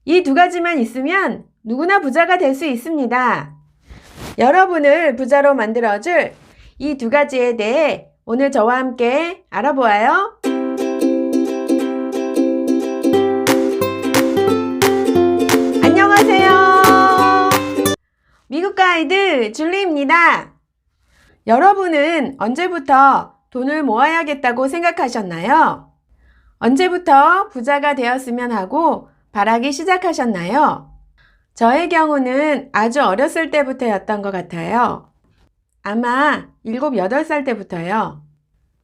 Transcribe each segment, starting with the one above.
이 두 가지만 있으면 누구나 부자가 될 수 있습니다. 여러분을 부자로 만들어줄 이 두 가지에 대해 오늘 저와 함께 알아보아요. 안녕하세요. 미국 가이드 줄리입니다. 여러분은 언제부터 돈을 모아야겠다고 생각하셨나요? 언제부터 부자가 되었으면 하고 바라기 시작하셨나요? 저의 경우는 아주 어렸을 때부터였던 것 같아요. 아마 7, 8살 때부터요.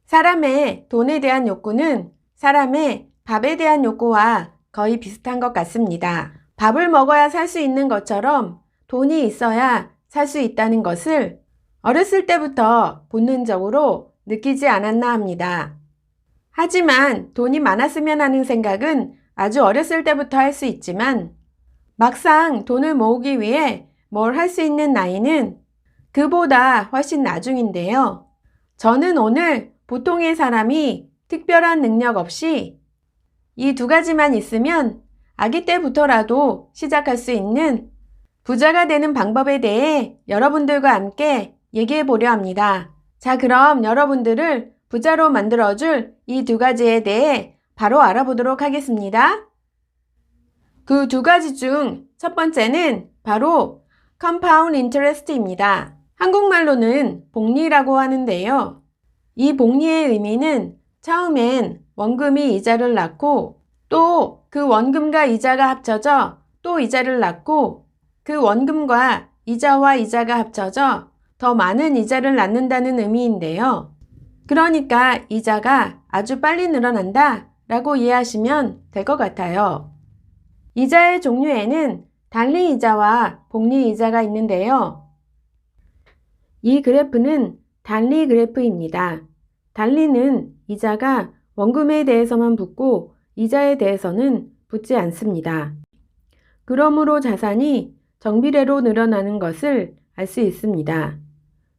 사람의 돈에 대한 욕구는 사람의 밥에 대한 욕구와 거의 비슷한 것 같습니다. 밥을 먹어야 살 수 있는 것처럼 돈이 있어야 살 수 있다는 것을 어렸을 때부터 본능적으로 느끼지 않았나 합니다. 하지만 돈이 많았으면 하는 생각은 아주 어렸을 때부터 할 수 있지만 막상 돈을 모으기 위해 뭘 할 수 있는 나이는 그보다 훨씬 나중인데요. 저는 오늘 보통의 사람이 특별한 능력 없이 이 두 가지만 있으면 아기 때부터라도 시작할 수 있는 부자가 되는 방법에 대해 여러분들과 함께 얘기해 보려 합니다. 자, 그럼 여러분들을 부자로 만들어줄 이 두 가지에 대해 바로 알아보도록 하겠습니다. 그 두 가지 중 첫 번째는 바로 compound interest입니다. 한국말로는 복리라고 하는데요. 이 복리의 의미는 처음엔 원금이 이자를 낳고 또 그 원금과 이자가 합쳐져 또 이자를 낳고 그 원금과 이자와 이자가 합쳐져 더 많은 이자를 낳는다는 의미인데요. 그러니까 이자가 아주 빨리 늘어난다 라고 이해하시면 될 것 같아요. 이자의 종류에는 단리 이자와 복리 이자가 있는데요. 이 그래프는 단리 그래프입니다. 단리는 이자가 원금에 대해서만 붙고 이자에 대해서는 붙지 않습니다. 그러므로 자산이 정비례로 늘어나는 것을 알 수 있습니다.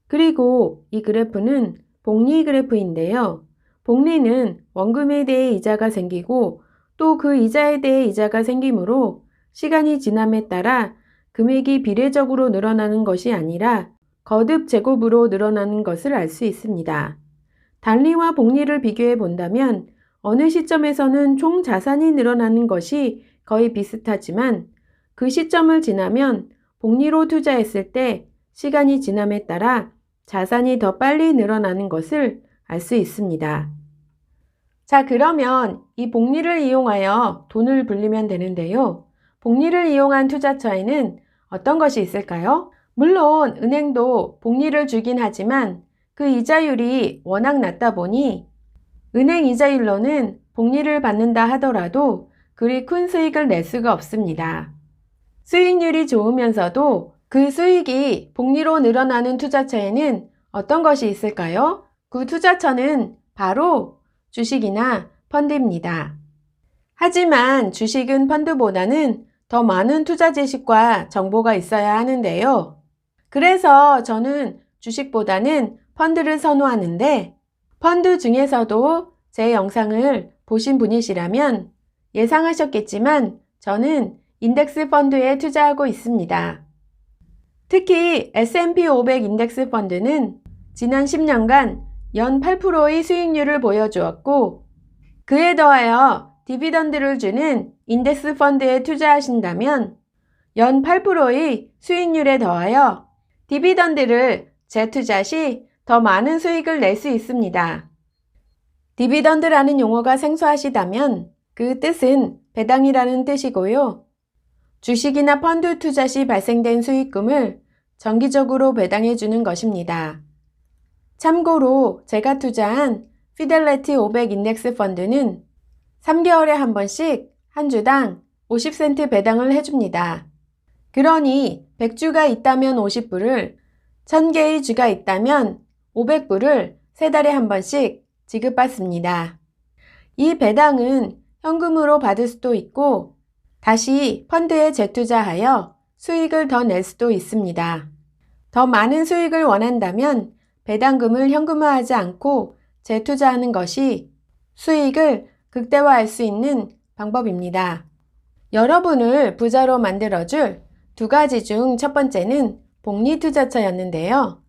그리고 이 그래프는 복리 그래프인데요. 복리는 원금에 대해 이자가 생기고 또 그 이자에 대해 이자가 생기므로 시간이 지남에 따라 금액이 비례적으로 늘어나는 것이 아니라 거듭 제곱으로 늘어나는 것을 알 수 있습니다. 단리와 복리를 비교해 본다면 어느 시점에서는 총 자산이 늘어나는 것이 거의 비슷하지만 그 시점을 지나면 복리로 투자했을 때 시간이 지남에 따라 자산이 더 빨리 늘어나는 것을 알 수 있습니다. 자, 그러면 이 복리를 이용하여 돈을 불리면 되는데요. 복리를 이용한 투자처에는 어떤 것이 있을까요? 물론 은행도 복리를 주긴 하지만 그 이자율이 워낙 낮다 보니 은행 이자율로는 복리를 받는다 하더라도 그리 큰 수익을 낼 수가 없습니다. 수익률이 좋으면서도 그 수익이 복리로 늘어나는 투자처에는 어떤 것이 있을까요? 그 투자처는 바로 주식이나 펀드입니다. 하지만 주식은 펀드보다는 더 많은 투자 지식과 정보가 있어야 하는데요. 그래서 저는 주식보다는 펀드를 선호하는데 펀드 중에서도 제 영상을 보신 분이시라면 예상하셨겠지만 저는 인덱스 펀드에 투자하고 있습니다. 특히 S&P 500 인덱스 펀드는 지난 10년간 연 8%의 수익률을 보여주었고 그에 더하여 디비던드를 주는 인덱스 펀드에 투자하신다면 연 8%의 수익률에 더하여 디비던드를 재투자 시 더 많은 수익을 낼 수 있습니다. 디비던드라는 용어가 생소하시다면 그 뜻은 배당이라는 뜻이고요. 주식이나 펀드 투자 시 발생된 수익금을 정기적으로 배당해 주는 것입니다. 참고로 제가 투자한 피델리티 500 인덱스 펀드는 3개월에 한 번씩 한 주당 50센트 배당을 해줍니다. 그러니 100주가 있다면 50불을, 1000개의 주가 있다면 500불을 3달에 한 번씩 지급받습니다. 이 배당은 현금으로 받을 수도 있고 다시 펀드에 재투자하여 수익을 더 낼 수도 있습니다. 더 많은 수익을 원한다면 배당금을 현금화하지 않고 재투자하는 것이 수익을 극대화할 수 있는 방법입니다. 여러분을 부자로 만들어줄 두 가지 중 첫 번째는 복리투자처였는데요.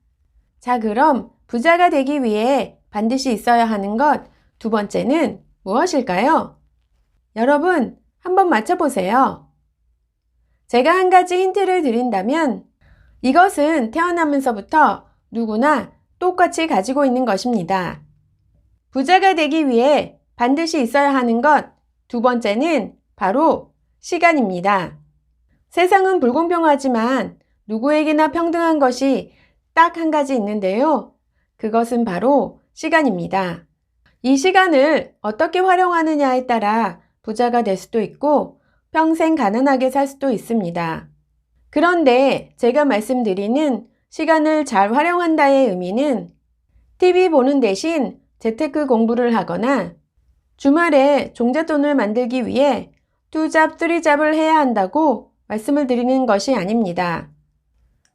자, 그럼 부자가 되기 위해 반드시 있어야 하는 것 두 번째는 무엇일까요? 여러분, 한번 맞춰보세요. 제가 한 가지 힌트를 드린다면 이것은 태어나면서부터 누구나 똑같이 가지고 있는 것입니다. 부자가 되기 위해 반드시 있어야 하는 것 두 번째는 바로 시간입니다. 세상은 불공평하지만 누구에게나 평등한 것이 딱 한 가지 있는데요. 그것은 바로 시간입니다. 이 시간을 어떻게 활용하느냐에 따라 부자가 될 수도 있고 평생 가난하게 살 수도 있습니다. 그런데 제가 말씀드리는 시간을 잘 활용한다의 의미는 TV 보는 대신 재테크 공부를 하거나 주말에 종잣돈을 만들기 위해 투잡, 쓰리잡을 해야 한다고 말씀을 드리는 것이 아닙니다.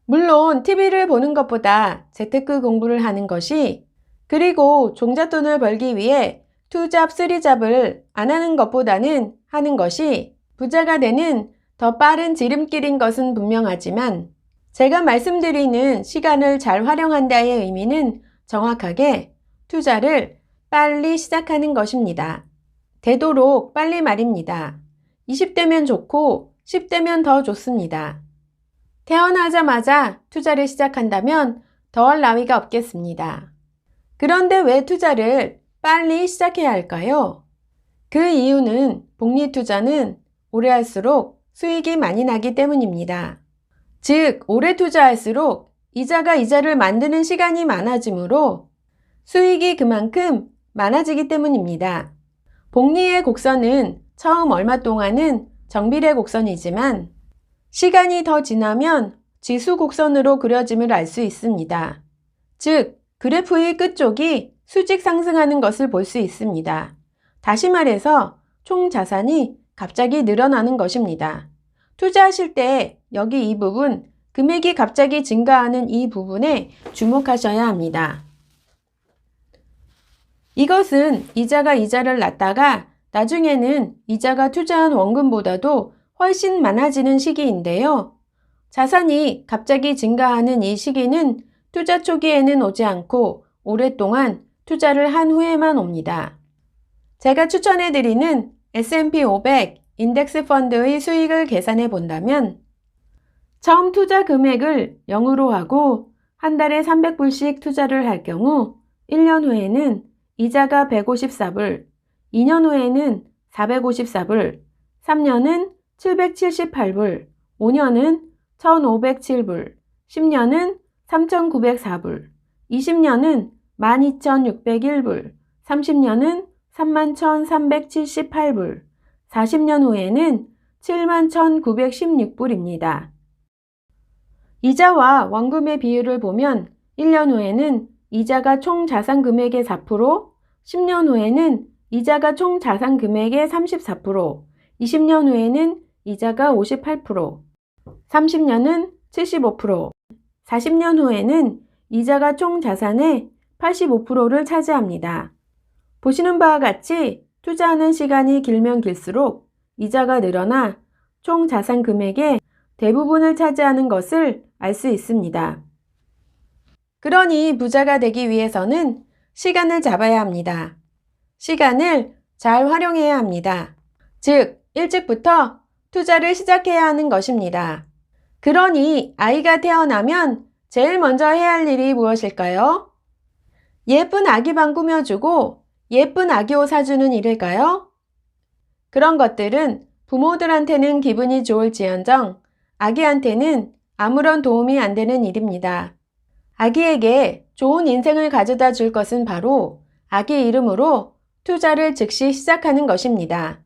물론 TV를 보는 것보다 재테크 공부를 하는 것이 그리고 종잣돈을 벌기 위해 투잡, 쓰리잡을 안 하는 것보다는 하는 것이 부자가 되는 더 빠른 지름길인 것은 분명하지만 제가 말씀드리는 시간을 잘 활용한다의 의미는 정확하게 투자를 빨리 시작하는 것입니다. 되도록 빨리 말입니다. 20대면 좋고 10대면 더 좋습니다. 태어나자마자 투자를 시작한다면 더할 나위가 없겠습니다. 그런데 왜 투자를 빨리 시작해야 할까요? 그 이유는 복리투자는 오래 할수록 수익이 많이 나기 때문입니다. 즉, 오래 투자할수록 이자가 이자를 만드는 시간이 많아지므로 수익이 그만큼 많아지기 때문입니다. 복리의 곡선은 처음 얼마 동안은 정비례 곡선이지만 시간이 더 지나면 지수 곡선으로 그려짐을 알 수 있습니다. 즉, 그래프의 끝쪽이 수직 상승하는 것을 볼 수 있습니다. 다시 말해서 총 자산이 갑자기 늘어나는 것입니다. 투자하실 때 여기 이 부분, 금액이 갑자기 증가하는 이 부분에 주목하셔야 합니다. 이것은 이자가 이자를 낳다가 나중에는 이자가 투자한 원금보다도 훨씬 많아지는 시기인데요. 자산이 갑자기 증가하는 이 시기는 투자 초기에는 오지 않고 오랫동안 투자를 한 후에만 옵니다. 제가 추천해드리는 S&P 500 인덱스 펀드의 수익을 계산해 본다면 처음 투자 금액을 0으로 하고 한 달에 300불씩 투자를 할 경우 1년 후에는 이자가 154불, 2년 후에는 454불, 3년은 778불, 5년은 1507불, 10년은 3904불, 20년은 12601불, 30년은 31,378불, 40년 후에는 71,916불입니다. 이자와 원금의 비율을 보면 1년 후에는 이자가 총 자산 금액의 4%, 10년 후에는 이자가 총 자산 금액의 34%, 20년 후에는 이자가 58%, 30년은 75%, 40년 후에는 이자가 총 자산의 85%를 차지합니다. 보시는 바와 같이 투자하는 시간이 길면 길수록 이자가 늘어나 총 자산 금액의 대부분을 차지하는 것을 알 수 있습니다. 그러니 부자가 되기 위해서는 시간을 잡아야 합니다. 시간을 잘 활용해야 합니다. 즉, 일찍부터 투자를 시작해야 하는 것입니다. 그러니 아이가 태어나면 제일 먼저 해야 할 일이 무엇일까요? 예쁜 아기방 꾸며주고 예쁜 아기 옷 사주는 일일까요? 그런 것들은 부모들한테는 기분이 좋을지언정 아기한테는 아무런 도움이 안 되는 일입니다. 아기에게 좋은 인생을 가져다 줄 것은 바로 아기 이름으로 투자를 즉시 시작하는 것입니다.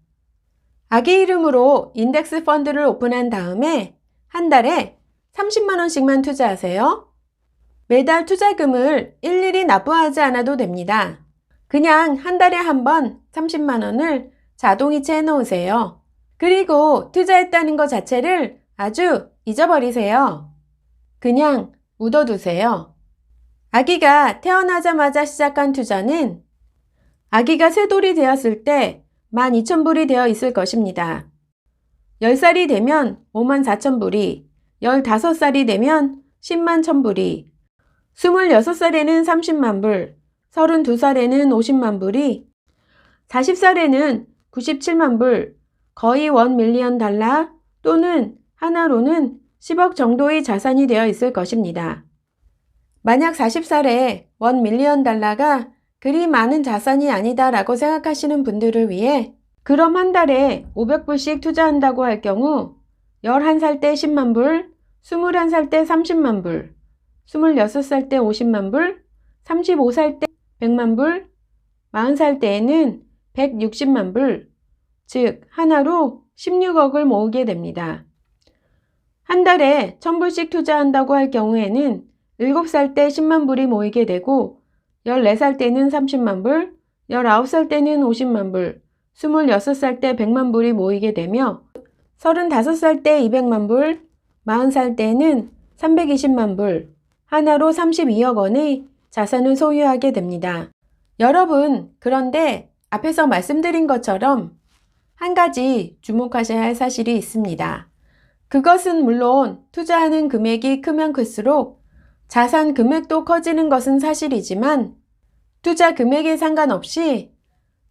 아기 이름으로 인덱스 펀드를 오픈한 다음에 한 달에 30만원씩만 투자하세요. 매달 투자금을 일일이 납부하지 않아도 됩니다. 그냥 한 달에 한 번 30만원을 자동이체 해놓으세요. 그리고 투자했다는 것 자체를 아주 잊어버리세요. 그냥 묻어두세요. 아기가 태어나자마자 시작한 투자는 아기가 세 돌이 되었을 때 12,000불이 되어 있을 것입니다. 10살이 되면 54,000불이, 15살이 되면 10만 1,000불이, 26살에는 30만 불, 32살에는 50만 불이, 40살에는 97만 불, 거의 $1밀리언 또는 하나로는 10억 정도의 자산이 되어 있을 것입니다. 만약 40살에 $1밀리언가 그리 많은 자산이 아니다라고 생각하시는 분들을 위해 그럼 한 달에 500불씩 투자한다고 할 경우 11살 때 10만 불, 21살 때 30만 불, 26살 때 50만 불, 35살 때 100만 불, 40살 때에는 160만 불, 즉 하나로 16억을 모으게 됩니다. 한 달에 1000불씩 투자한다고 할 경우에는 7살 때 10만 불이 모이게 되고 14살 때는 30만 불, 19살 때는 50만 불, 26살 때 100만 불이 모이게 되며 35살 때 200만 불, 40살 때는 320만 불, 하나로 32억 원의 자산을 소유하게 됩니다. 여러분, 그런데 앞에서 말씀드린 것처럼 한 가지 주목하셔야 할 사실이 있습니다. 그것은 물론 투자하는 금액이 크면 클수록 자산 금액도 커지는 것은 사실이지만 투자 금액에 상관없이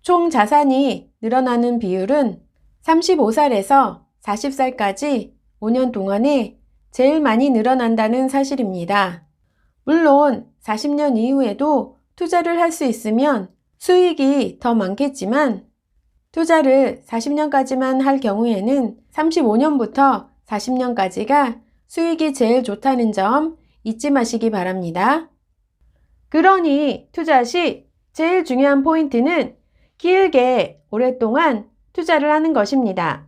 총 자산이 늘어나는 비율은 35살에서 40살까지 5년 동안에 제일 많이 늘어난다는 사실입니다. 물론 40년 이후에도 투자를 할 수 있으면 수익이 더 많겠지만 투자를 40년까지만 할 경우에는 35년부터 40년까지가 수익이 제일 좋다는 점 잊지 마시기 바랍니다. 그러니 투자 시 제일 중요한 포인트는 길게 오랫동안 투자를 하는 것입니다.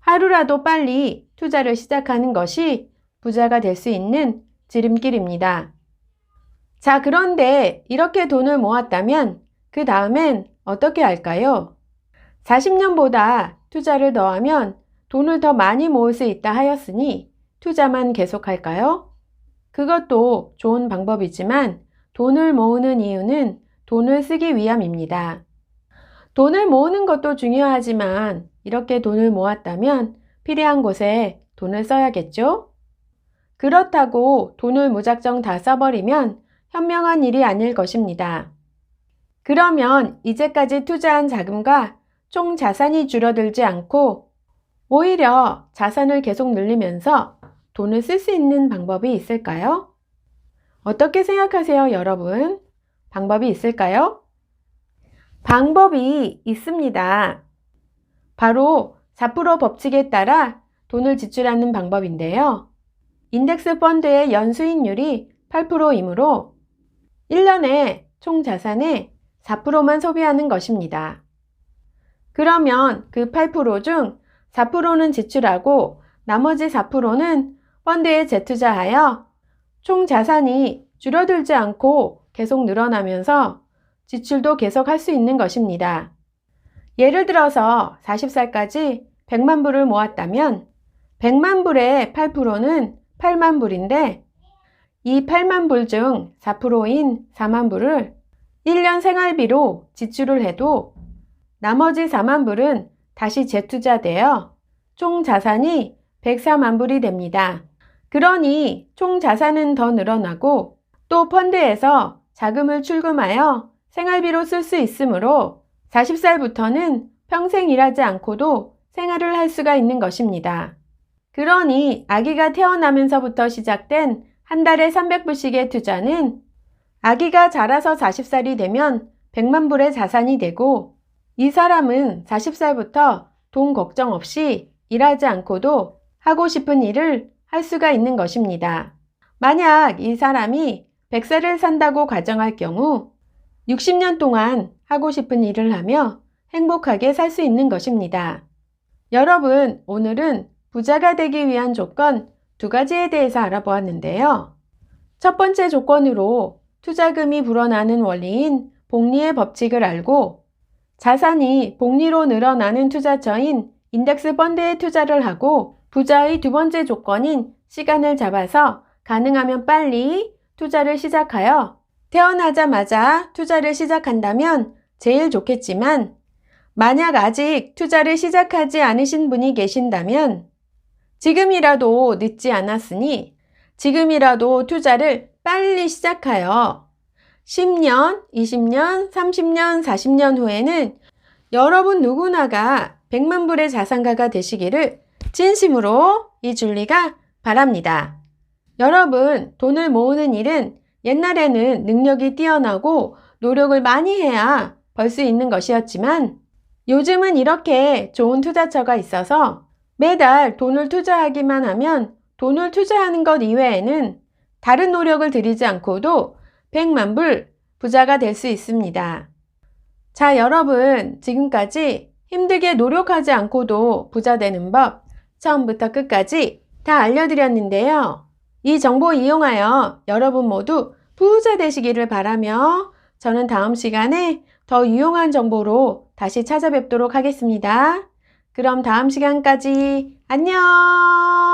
하루라도 빨리 투자를 시작하는 것이 부자가 될 수 있는 지름길입니다. 자, 그런데 이렇게 돈을 모았다면 그 다음엔 어떻게 할까요? 40년보다 투자를 더하면 돈을 더 많이 모을 수 있다 하였으니 투자만 계속할까요? 그것도 좋은 방법이지만 돈을 모으는 이유는 돈을 쓰기 위함입니다. 돈을 모으는 것도 중요하지만 이렇게 돈을 모았다면 필요한 곳에 돈을 써야겠죠? 그렇다고 돈을 무작정 다 써버리면 현명한 일이 아닐 것입니다. 그러면 이제까지 투자한 자금과 총 자산이 줄어들지 않고 오히려 자산을 계속 늘리면서 돈을 쓸 수 있는 방법이 있을까요? 어떻게 생각하세요, 여러분? 방법이 있을까요? 방법이 있습니다. 바로 4% 법칙에 따라 돈을 지출하는 방법인데요. 인덱스 펀드의 연수익률이 8%이므로 1년에 총 자산의 4%만 소비하는 것입니다. 그러면 그 8% 중 4%는 지출하고 나머지 4%는 펀드에 재투자하여 총 자산이 줄어들지 않고 계속 늘어나면서 지출도 계속 할 수 있는 것입니다. 예를 들어서 40살까지 100만 불을 모았다면 100만 불의 8%는 8만 불인데 이 8만 불 중 4%인 4만 불을 1년 생활비로 지출을 해도 나머지 4만 불은 다시 재투자되어 총 자산이 104만 불이 됩니다. 그러니 총 자산은 더 늘어나고 또 펀드에서 자금을 출금하여 생활비로 쓸 수 있으므로 40살부터는 평생 일하지 않고도 생활을 할 수가 있는 것입니다. 그러니 아기가 태어나면서부터 시작된 한 달에 300불씩의 투자는 아기가 자라서 40살이 되면 100만 불의 자산이 되고 이 사람은 40살부터 돈 걱정 없이 일하지 않고도 하고 싶은 일을 할 수가 있는 것입니다. 만약 이 사람이 100살을 산다고 가정할 경우 60년 동안 하고 싶은 일을 하며 행복하게 살 수 있는 것입니다. 여러분, 오늘은 부자가 되기 위한 조건 2가지에 대해서 알아보았는데요. 첫 번째 조건으로 투자금이 불어나는 원리인 복리의 법칙을 알고 자산이 복리로 늘어나는 투자처인 인덱스 펀드에 투자를 하고 부자의 두 번째 조건인 시간을 잡아서 가능하면 빨리 투자를 시작하여 태어나자마자 투자를 시작한다면 제일 좋겠지만 만약 아직 투자를 시작하지 않으신 분이 계신다면 지금이라도 늦지 않았으니 지금이라도 투자를 빨리 시작하여 10년, 20년, 30년, 40년 후에는 여러분 누구나가 100만 불의 자산가가 되시기를 진심으로 이줄리가 바랍니다. 여러분, 돈을 모으는 일은 옛날에는 능력이 뛰어나고 노력을 많이 해야 벌 수 있는 것이었지만 요즘은 이렇게 좋은 투자처가 있어서 매달 돈을 투자하기만 하면 돈을 투자하는 것 이외에는 다른 노력을 들이지 않고도 100만 불 부자가 될 수 있습니다. 자, 여러분, 지금까지 힘들게 노력하지 않고도 부자 되는 법 처음부터 끝까지 다 알려드렸는데요. 이 정보 이용하여 여러분 모두 부자 되시기를 바라며 저는 다음 시간에 더 유용한 정보로 다시 찾아뵙도록 하겠습니다. 그럼 다음 시간까지 안녕!